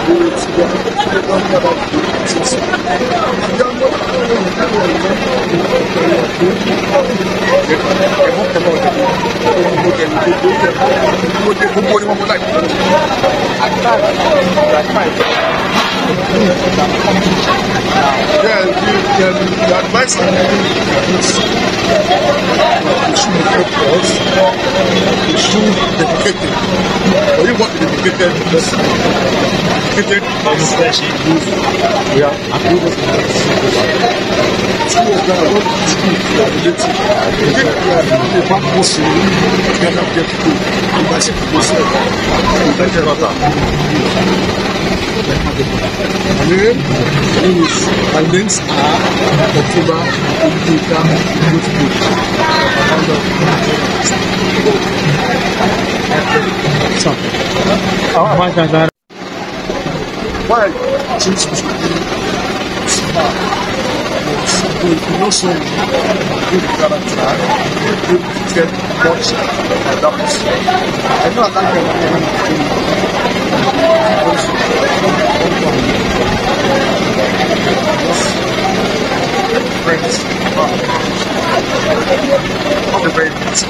The advice I'm giving is you should be focused, you should be dedicated. But you want to be dedicated because dedicated is yeah. My names are October Indika Youth. Why I choose to be smart? You know, so good character, good get much adapt. I know I can't get anything. Friends, not the very best.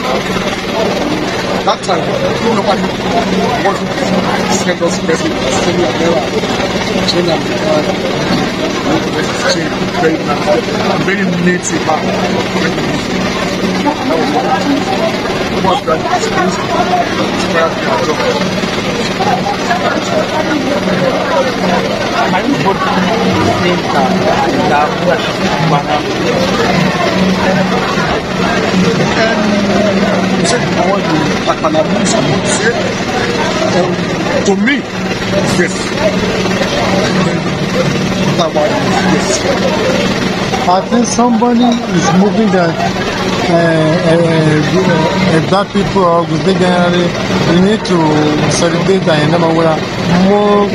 That time, nobody wasn't send us message, send me a mail, change and very nice. I'm very native man. That was that experience inspired me a job. To me, yes. I think somebody is moving that black people or generally we need to celebrate the Namawara more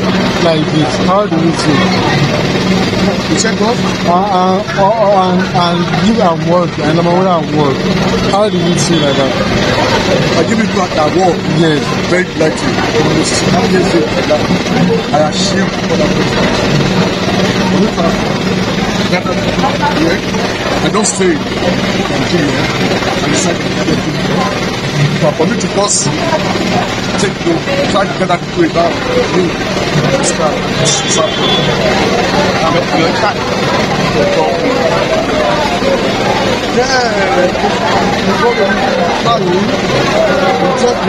like this. How do you see it? You said what? And give a word, and Namawara word. How do you see like that? I give it back that word. Yes. Very likely. I achieve other I don't stay in Nigeria and decide to get people. But for me to first take the try to get that people down, this guy is happening.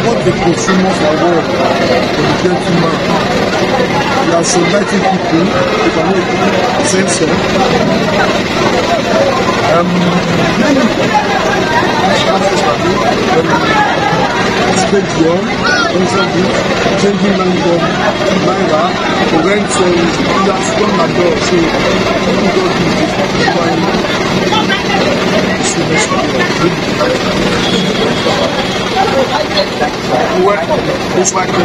What the consumers are worth, the gentleman. We are selecting people, if I may say so. Spectrum, changing language, Naira, to rent that's one my door, so we don't do it's like the